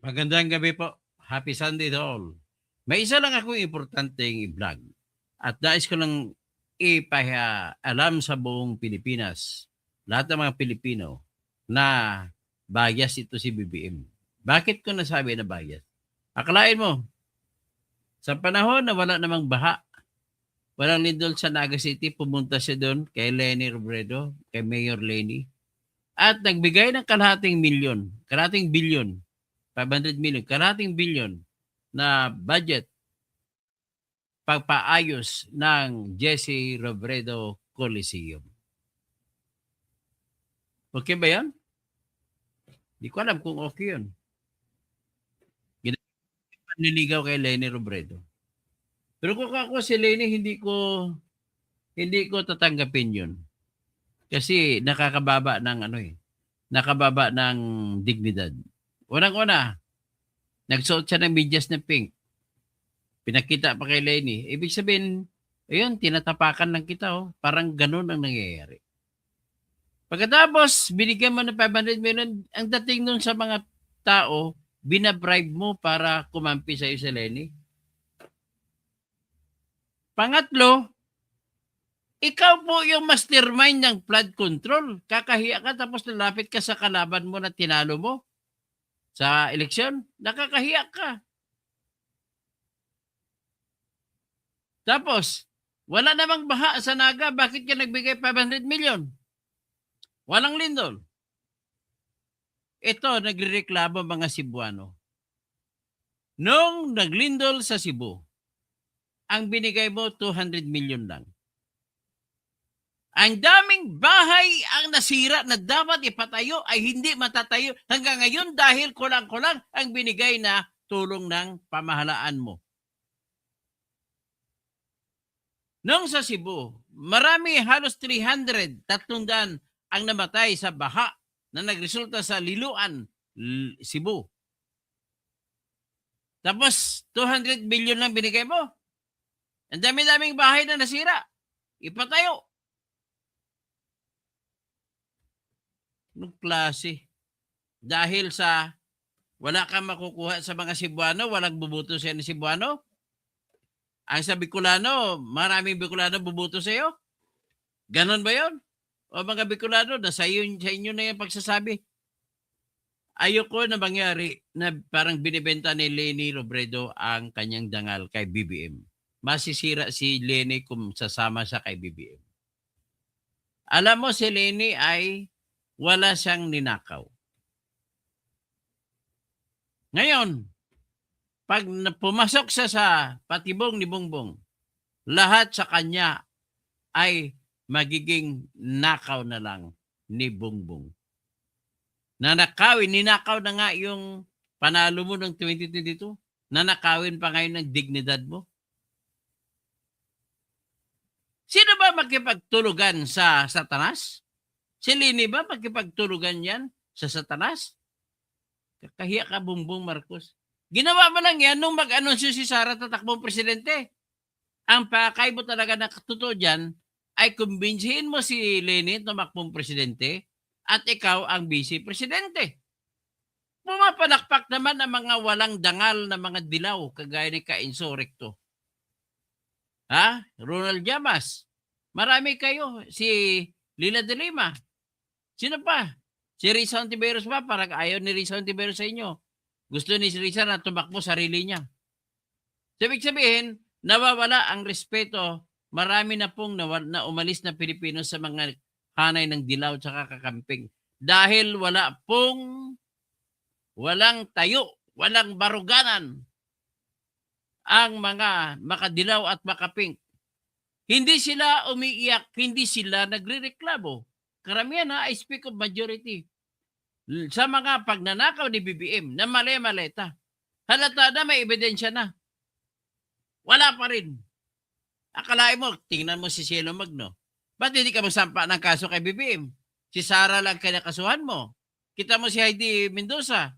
Magandang gabi po. Happy Sunday to all. May isa lang akong importanteng i-vlog at nais ko lang alam sa buong Pilipinas, lahat ng mga Pilipino, na bias ito si BBM. Bakit ko nasabi na bias? Akalain mo, sa panahon na wala namang baha, walang lindol sa Naga City, pumunta siya doon kay Leni Robredo, kay Mayor Leni, at nagbigay ng kalahating bilyon, 500 million, kalahating bilyon na budget pagpaayos ng Jesse Robredo Coliseum. Okay ba yan? Di ko alam kung okay yun. Panliligaw kay Leni Robredo. Pero kung ako si Leni, hindi ko tatanggapin yun. Kasi nakababa ng dignidad. Unang-una, nagsuot siya ng medyas na pink. Pinakita pa kay Leni. Ibig sabihin, ayun, tinatapakan lang kita, oh. Parang ganun ang nangyayari. Pagkatapos, binigyan mo ng 500 million, ang dating nun sa mga tao, binabribe mo para kumampi sa'yo si Leni. Pangatlo, ikaw po yung mastermind ng flood control. Kakahiya ka tapos lalapit ka sa kalaban mo na tinalo mo sa eleksyon. Nakakahiya ka. Tapos, wala namang baha sa Naga. Bakit ka nagbigay 500 million? Walang lindol. Ito, nagrereklamo mga Cebuano. Nung naglindol sa Cebu, ang binigay mo 200 million lang. Ang daming bahay ang nasira na dapat ipatayo ay hindi matatayo hanggang ngayon dahil kulang-kulang ang binigay na tulong ng pamahalaan mo. Nung sa Cebu, marami, halos 300 ang namatay sa baha na nagresulta sa Liloan, Cebu. Tapos 200 billion lang binigay mo. Ang dami-daming bahay na nasira. Ipatayo. Anong klase? Dahil sa wala kang makukuha sa mga Cebuano, walang bubuto siya ng Cebuano. Ang sa Bicolano, maraming Bicolano bubuto sa iyo. Ganon ba yon? O mga Bicolano, sa inyo na yung pagsasabi. Ayoko na mangyari na parang binibenta ni Leni Robredo ang kanyang dangal kay BBM. Masisira si Leni kung sasama siya kay BBM. Alam mo, si Leni ay wala siyang ninakaw. Ngayon, pag pumasok siya sa patibong ni Bongbong, lahat sa kanya ay magiging nakaw na lang ni Bongbong. Ninakaw na nga yung panalo mo ng 2022. Nanakawin pa ngayon ng dignidad mo. Sino ba makipagtulugan sa Satanas? Si Leni ba makipagtulugan yan sa Satanas? Kakahiya ka, Bongbong Marcos. Ginawa mo lang yan nung mag-anunsyo si Sara tatakbong presidente. Ang pakay mo talaga na totoo dyan ay kumbinsihin mo si Leni tumakbong presidente at ikaw ang vice-presidente. Pumapalakpak naman ang mga walang dangal na mga dilaw kagaya ni Ka-Enzo Recto. Ha? Ronald Llamas. Marami kayo. Si Lila de Lima. Sino pa? Si Risa Ontiveros ba? Parang ayaw ni Risa Ontiveros sa inyo. Gusto ni Risa na tumakbo sarili niya. So, ibig sabihin, nawawala ang respeto. Marami na pong na umalis na Pilipino sa mga hanay ng dilaw at kakamping. Dahil walang tayo, walang baruganan ang mga makadilaw at makapink. Hindi sila umiiyak, hindi sila nagrereklamo. Karamihan I speak of majority. Sa mga pagnanakaw ni BBM na mali-maleta, halata na may ebidensya na. Wala pa rin. Akalain mo, tingnan mo si Cielo Magno. Ba't hindi ka masampa ng kaso kay BBM? Si Sara lang kinakasuhan mo. Kita mo si Heidi Mendoza.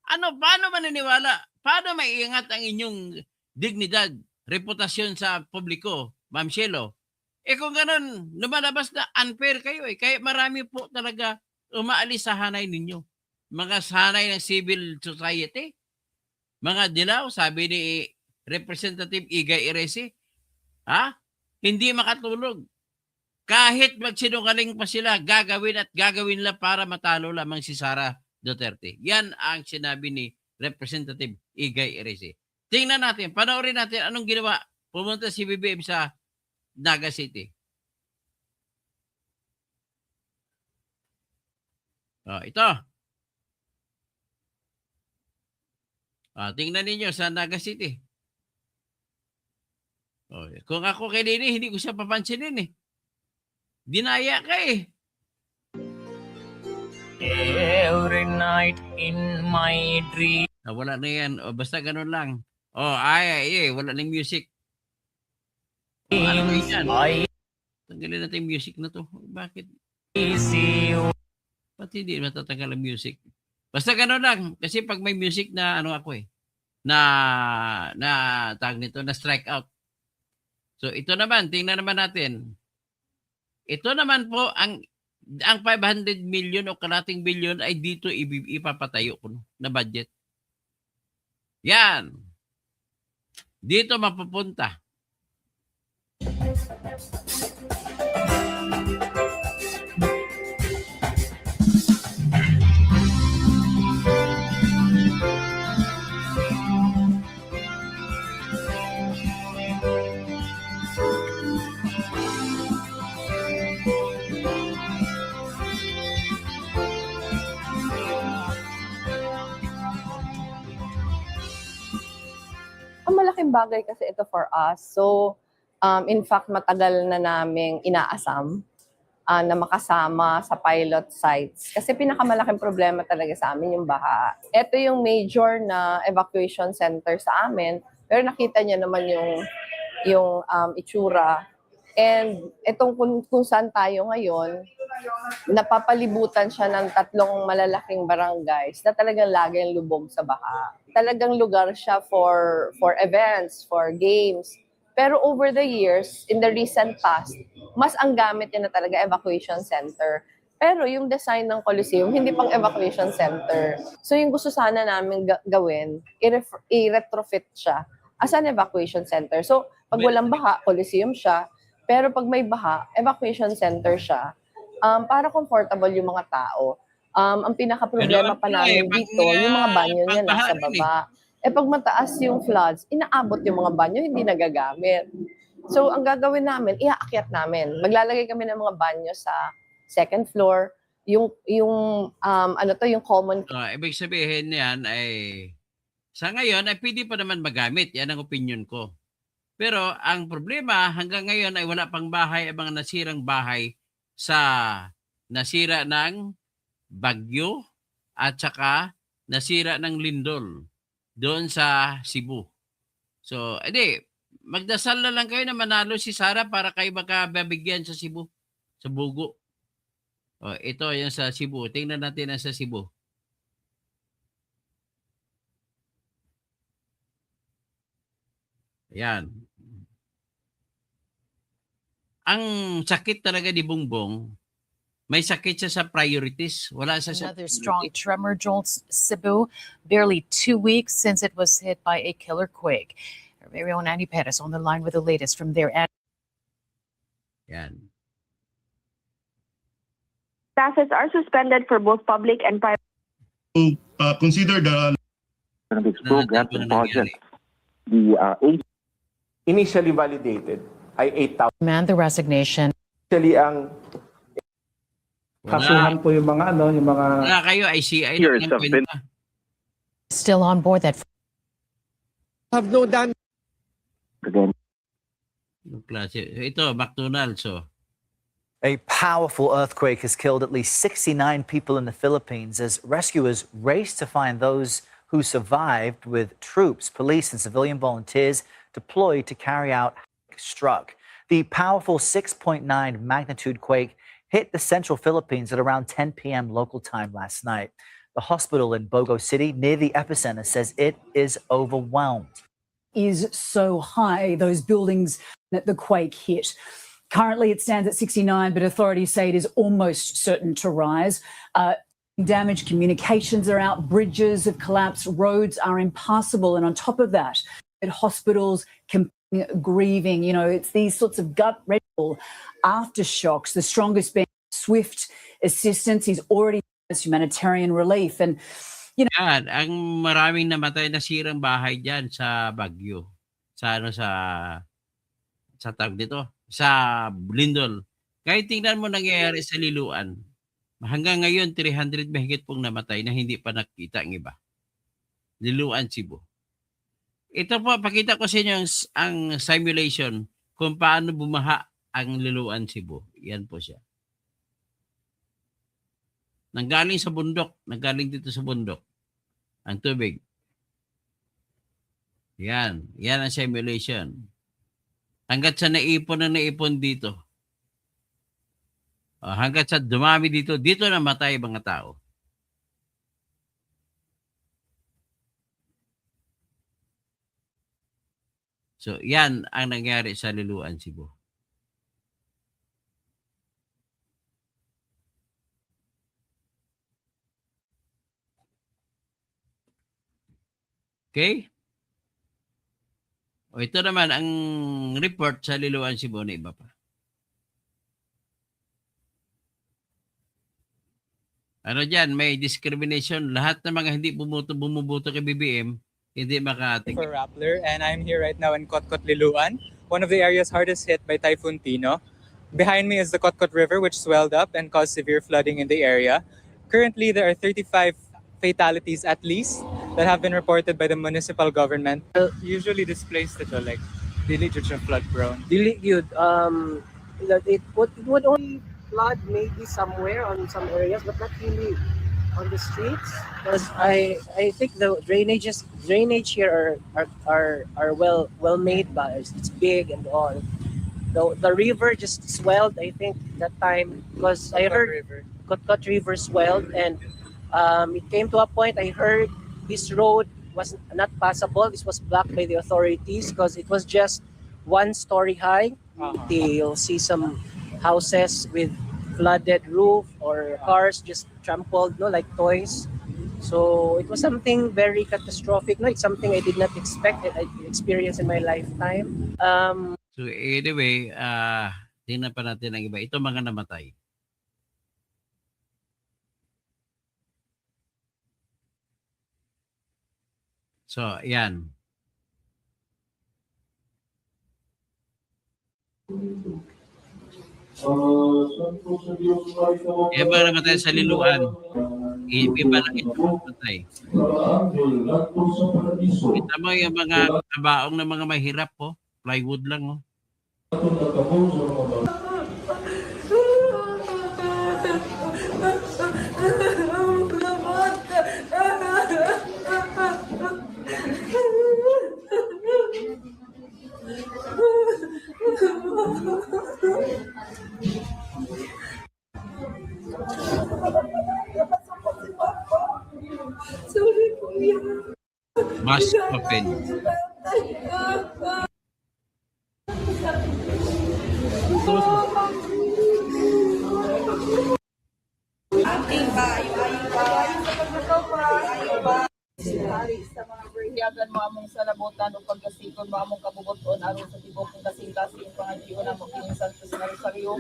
Paano maniniwala? Paano maiingat ang inyong dignidad, reputasyon sa publiko, Ma'am Cielo? Kung ganun, lumalabas na unfair kayo. Kaya marami po talaga umaalis sa hanay ninyo. Mga hanay ng civil society. Mga dilaw, sabi ni Representative Igay Iresi, hindi makatulog. Kahit magsinungaling pa sila, gagawin at gagawin lang para matalo lamang si Sara Duterte. Yan ang sinabi ni Representative Igay Iresi. Tingnan natin, panoorin natin anong ginawa. Pumunta si BBM sa Naga City. Ito. Tingnan ninyo sa Naga City. Kung ako kay Lini, hindi ko siya papansinin eh. Dinaya ka eh. Every night in my dream. Wala na yan. Basta ganun lang. Wala nang music. Ano ba yan? Tanggalin natin yung music na to. Bakit? See you. Ba't hindi matatanggal ang music? Basta ganun lang. Kasi pag may music na tag nito, na strike out. So ito naman, tingnan naman natin. Ito naman po, ang 500 million o kalating billion ay dito ipapatayo ko na budget. Yan. Dito mapupunta. Malaking bagay kasi ito for us. So, in fact, matagal na naming inaasam na makasama sa pilot sites. Kasi pinakamalaking problema talaga sa amin yung baha. Ito yung major na evacuation center sa amin. Pero nakita niyo naman yung itsura. And itong kung saan tayo ngayon, napapalibutan siya ng 3 malalaking barangays na talagang laging lubog sa baha. Talagang lugar siya for events, for games. Pero over the years, in the recent past, mas ang gamit niya na talaga evacuation center. Pero yung design ng Coliseum, hindi pang evacuation center. So yung gusto sana namin gawin, i-retrofit siya as an evacuation center. So pag walang baha, Coliseum siya. Pero pag may baha, evacuation center siya. Para comfortable yung mga tao. Ang pinaka-problema pa namin dito, yung mga banyo niya nasa baba. Pag mataas yung floods, inaabot yung mga banyo, hindi nagagamit. So, ang gagawin namin, iaakyat namin. Maglalagay kami ng mga banyo sa second floor. Yung common. Ibig sabihin yan ay, sa ngayon, ay pwede pa naman magamit. Yan ang opinion ko. Pero ang problema, hanggang ngayon ay wala pang bahay, ang mga nasirang bahay sa nasira ng bagyo at saka nasira ng lindol doon sa Cebu. So, magdasal na lang kayo na manalo si Sara para kayo makababigyan sa Cebu, sa Bugo. Ito yung sa Cebu. Tingnan natin ang sa Cebu. Ayan. Ang sakit talaga ni Bongbong, may sakit siya sa priorities. Wala siya sa Another strong tremor jolts Cebu, barely 2 weeks since it was hit by a killer quake. Our very own Annie Perez on the line with the latest from there. Yan. Classes are suspended for both public and private. Consider the programs and projects. The initially validated ay 8,000. Demand the resignation. Actually, ang kasuhan po yung mga Wala kayo, ICI Years lang have been- kwenta. Still on board that. have no done. again, Yung klase. Ito, McDonald's. A powerful earthquake has killed at least 69 people in the Philippines as rescuers race to find those who survived, with troops, police, and civilian volunteers deployed to carry out struck. The powerful 6.9 magnitude quake hit the central Philippines at around 10 p.m. local time last night. The hospital in Bogo City, near the epicenter, says it is overwhelmed. Is so high, those buildings that the quake hit. Currently, it stands at 69, but authorities say it is almost certain to rise. damage, communications are out, bridges have collapsed, roads are impassable. And on top of that, at hospitals, grieving, you know, it's these sorts of gut-wrenching aftershocks, the strongest being swift assistance. He's already has humanitarian relief. And Yan, ang maraming namatay na sirang bahay diyan sa Baguio. Sa tawag dito, sa Lindol. Kahit tingnan mo nangyayari sa Liloan, hanggang ngayon 300 mahigit pong namatay na hindi pa nakita ang iba. Liloan, Cebu. Ito po, pakita ko sa inyo ang simulation kung paano bumaha ang Liloan, Cebu. Yan po siya. Nanggaling sa bundok, nanggaling dito sa bundok ang tubig. Yan ang simulation. Hanggat sa naipon dito. Hanggat sa dumami dito namatay mga tao. So, yan ang nangyari sa Liloan, Cebu. Okay? O ito naman ang report sa Liloan, Cebu na iba pa. Ano dyan, may discrimination. Lahat ng mga hindi bumubuto kay BBM, hindi makating. For Rappler, and I'm here right now in Kotkot, Liloan, one of the areas hardest hit by Typhoon Tino. Behind me is the Kotkot River, which swelled up and caused severe flooding in the area. Currently, there are 35 fatalities at least that have been reported by the municipal government. Usually displaced ito, like, dili jud siya flood prone. Dili yun. It would only flood maybe somewhere on some areas, but not really on the streets. Because I think the drainage here are well made, but it's big and all. The river just swelled, I think, that time, because I heard Kotkot River swelled, and it came to a point I heard this road was not passable. This was blocked by the authorities because it was just 1 story high. You'll see some houses with flooded roof or cars just trampled, like toys. So it was something very catastrophic. It's something I did not expect. I experienced in my lifetime. So anyway, tingnan pa natin ang iba. Ito mga namatay. So, yan. Yan ba namatay sa Liloan? Iba lang ito namatay. Kita mo yung mga kabaong na mga mahirap po. Plywood lang, oh. Mas open. Sa mga berhiyagan mo among salabutan o pagkasikon mo among kabubuton aron sa tibok ng kasing-kasing pangagiyo na mo kining Santo Rosario.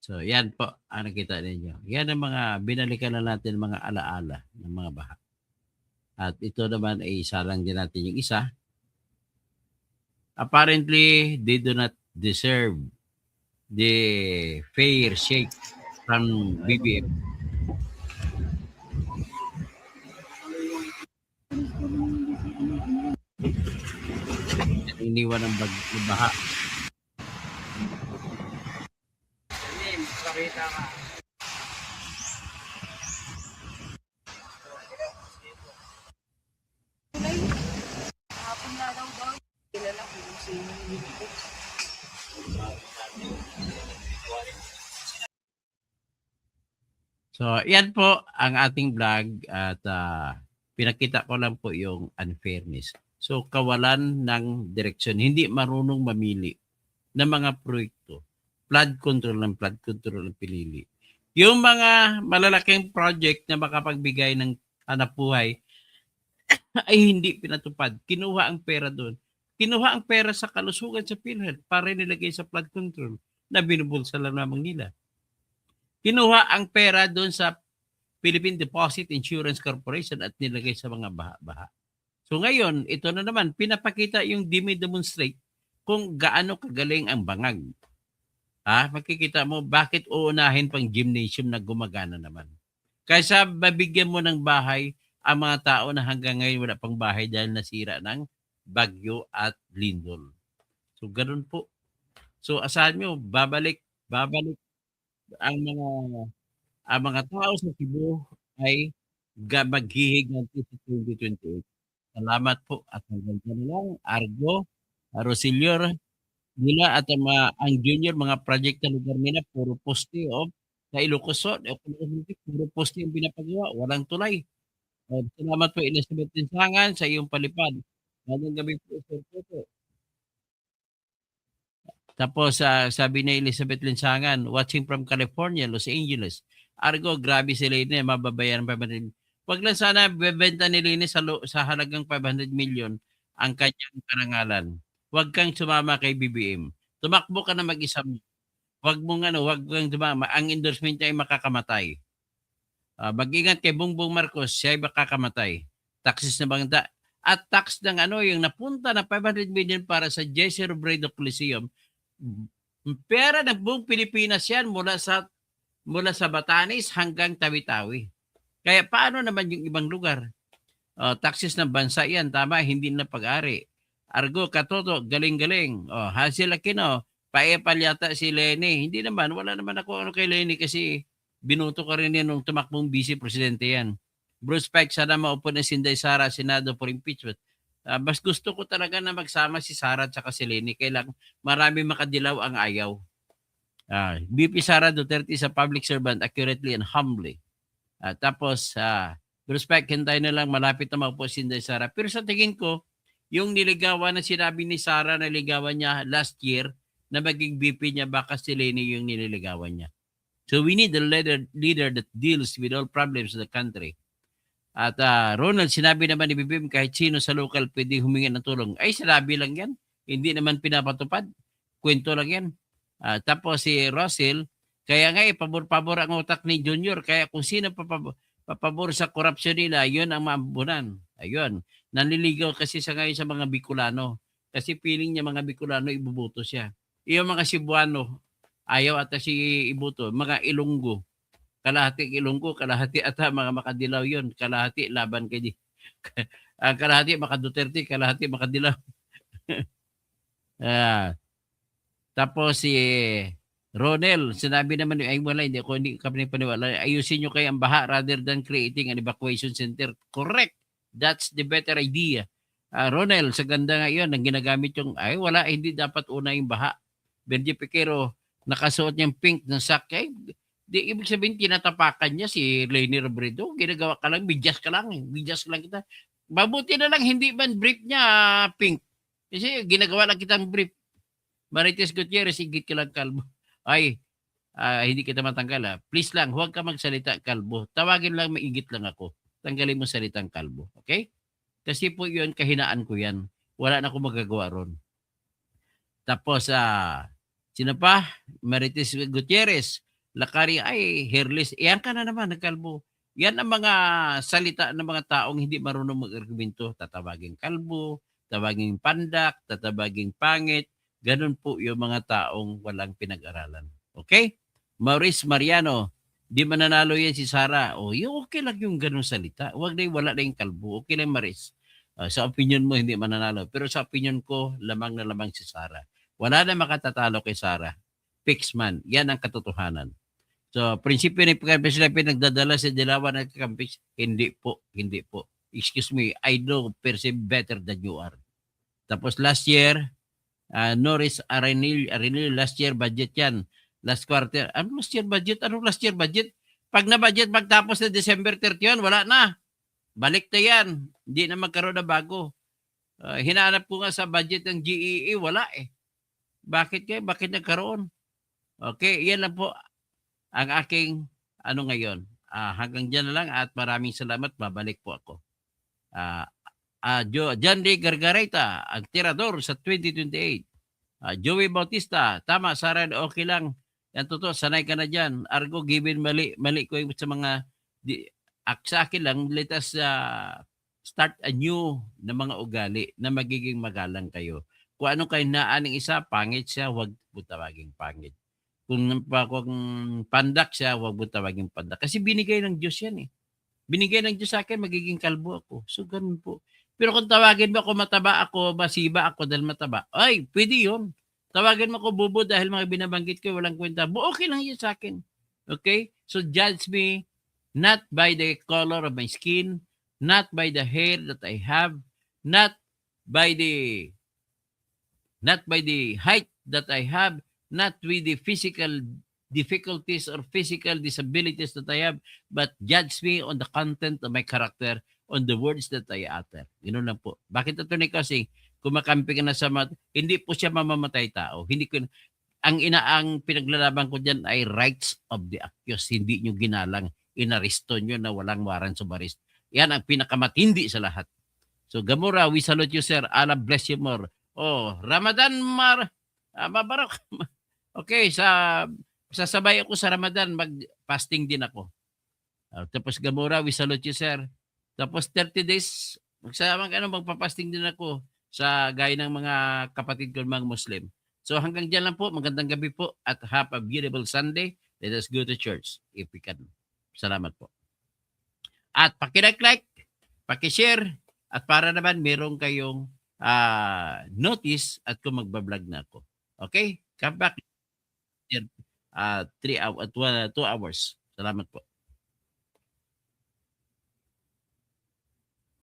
So, yan po ang nakita ninyo. Yan ang mga binalikan na natin mga alaala ng mga baha. At ito naman ay isalang din natin yung isa. Apparently, they do not deserve the fair shake from BBM. Iniwan ng baha. So, yan po ang ating vlog at pinakita ko lang po yung unfairness. So, kawalan ng direksyon, hindi marunong mamili ng mga proyekto. flood control ang pinili. Yung mga malalaking project na makapagbigay ng hanap buhay ay hindi pinatupad. Kinuha ang pera doon. Kinuha ang pera sa kalusugan sa PhilHealth para nilagay sa flood control na binubulsa lang lamang nila. Kinuha ang pera doon sa Philippine Deposit Insurance Corporation at nilagay sa mga baha-baha. So ngayon, ito na naman, pinapakita yung demonstrate kung gaano kagaling ang bangag. Makikita mo bakit uunahin pang gymnasium na gumagana naman. Kaysa mabigyan mo ng bahay ang mga tao na hanggang ngayon wala pang bahay dahil nasira ng bagyo at lindol. So ganun po. So asahan nyo, babalik ang mga tao sa Cebu ay maghihig ng 2028. Salamat po at hanggang dyan lang. Argo, Rosilio, nila at ang junior, mga project na lugar nila, puro poste sa Ilocos Sur, puro poste yung pinapagawa, walang tulay. Salamat po, Elizabeth Linsangan, sa iyong palipad. Magandang gabi po, Sir Toto. Tapos sabi ni Elizabeth Linsangan, watching from California, Los Angeles. Argo, grabe si Lene, mababayaran pa rin. Wag lang sana bebenta ni Lene sa halagang 500 million ang kanyang karangalan. Huwag kang sumama kay BBM. Tumakbo ka na mag-isa mo. Huwag kang sumama. Ang endorsement niya ay makakamatay. Mag-ingat kay Bongbong Marcos, siya ay makakamatay. Taxes na bangda. At tax ng yung napunta na 500 million para sa Jesse Robredo Coliseum. Pera ng buong Pilipinas yan mula sa Batanes hanggang Tawi-Tawi. Kaya paano naman yung ibang lugar? Taxes ng bansa yan, tama, hindi na pag-ari. Argo, Katoto, galing-galing. Hasil Aquino, paepal yata si Lene. Hindi naman, wala naman ako kay Lene kasi binuto ko rin yan nung tumakbong vice-presidente yan. Bruce Pike, sana maupo na si Inday Sara, Senado for impeachment. Mas gusto ko talaga na magsama si Sara at saka si Lene. Kailang marami makadilaw ang ayaw. BP Sara Duterte is a public servant accurately and humbly. Tapos, Bruce Pike, hintay na lang, malapit na maupo si Inday Sara. Pero sa tingin ko, yung niligawan na sinabi ni Sara na niligawan niya last year na maging VP niya, baka si Lene yung nililigawan niya. So we need a leader that deals with all problems of the country. At Ronald, sinabi naman ni BBM kahit sino sa local pwede humingi ng tulong. Ay, sinabi lang yan. Hindi naman pinapatupad. Kwento lang yan. Tapos si Russell, kaya nga pabor-pabor ang utak ni Junior. Kaya kung sino papabor sa korupsyon nila, yun ang maambunan. Ayun. Nanliligaw kasi sa ngayon sa mga Bicolano. Kasi feeling niya mga Bicolano, ibubuto siya. Yung mga Cebuano, ayaw ata si ibuto. Mga Ilonggo. Kalahati Ilonggo, kalahati ata mga Makadilaw yun. Kalahati laban kay kalahati Makaduterte, kalahati Makadilaw. Tapos si Ronel, sinabi naman, ay wala, hindi kami paniwala. Ayusin nyo kayo ang baha rather than creating an evacuation center. Correct. That's the better idea. Ronel, sa ganda nga yun, ang ginagamit yung, wala, hindi dapat una yung baha. Benji Piquero, nakasuot niyang pink ng sak. Di ibig sabihin, tinatapakan niya si Lene Robredo. Ginagawa ka lang, bidyas ka lang kita. Mabuti na lang, hindi man brief niya pink. Kasi ginagawa lang kitang brief. Marites Gutierrez, igit ka lang kalbo. Hindi kita matanggal. Please lang, huwag ka magsalita kalbo. Tawagin lang, maigit lang ako. Tanggalin mo salitang kalbo. Okay? Kasi po yun, kahinaan ko yan. Wala na akong magagawa ron. Tapos, sino pa? Marites Gutierrez. Lakari, hairless. Iyan ka na naman, nagkalbo. Yan ang mga salita ng mga taong hindi marunong mag-argumento. Tatawagin kalbo, tatawagin pandak, tatawagin pangit. Ganun po yung mga taong walang pinag-aralan. Okay? Maurice Mariano, di mananalo yan si Sara. Yung okay lang yung ganun salita. Huwag na wala na yung kalbo. Okay lang, Maris. Sa opinion mo, hindi mananalo. Pero sa opinion ko, lamang na lamang si Sara. Wala na makatatalo kay Sara. Fix man. Yan ang katotohanan. So, prinsipyo ni President nagdadala sa Dilawan at Campix, hindi po. Excuse me, I know perceive better than you are. Tapos last year, Norris Arenil, last year budget yan. Last quarter. Ano last year budget? Anong last year budget? Pag na-budget, magtapos na December 31, wala na. Balik na yan. Hindi na magkaroon na bago. Hinahanap ko nga sa budget ng GEE, wala eh. Bakit nagkaroon? Okay, yan lang po ang aking ano ngayon. Hanggang dyan na lang at maraming salamat. Babalik po ako. John D. Gargareta, ang tirador sa 2028. Joey Bautista, tama, Sara, okay lang. Yan totoo, sanay ka na dyan. Argo, given mali ko yung sa mga, sa akin lang, let us start anew na mga ugali na magiging magalang kayo. Kung anong kayo naaning isa, pangit siya, huwag mo tawaging pangit. Kung pandak siya, huwag mo tawaging pandak. Kasi binigay ng Diyos yan eh. Binigay ng Diyos sa akin, magiging kalbo ako. So, ganun po. Pero kung tawagin mo ako mataba ako, masiba ako dahil mataba, ay, pwede yun. Tawagin mo ako bubo dahil mga binabanggit ko, walang kwenta. Okay lang yun sa akin. Okay? So, judge me not by the color of my skin, not by the hair that I have, not by the height that I have, not with the physical difficulties or physical disabilities that I have, but judge me on the content of my character, on the words that I utter. Yun lang po. Bakit ito ni kasi kumakampi ka na sa hindi po siya mamamatay tao. Hindi ko ang pinaglalaban ko diyan ay rights of the accused. Hindi nyo ginalang, inaresto nyo na walang warrant of arrest. Yan ang pinakamatindi sa lahat. So Gamora, we salute you, sir. Allah bless you more. Oh, Ramadan Mabarak. Okay, sasabay ako sa Ramadan, mag-fasting din ako. Tapos Gamora, we salute you, sir. Tapos 30 days, magpapasting din ako sa gaya ng mga kapatid ko mga Muslim. So hanggang dyan lang po, magandang gabi po at have a beautiful Sunday. Let us go to church if we can. Salamat po. At paki-like, paki-share, at para naman meron kayong notice at kung magbablog na ako. Okay? Come back 2 hours. Salamat po.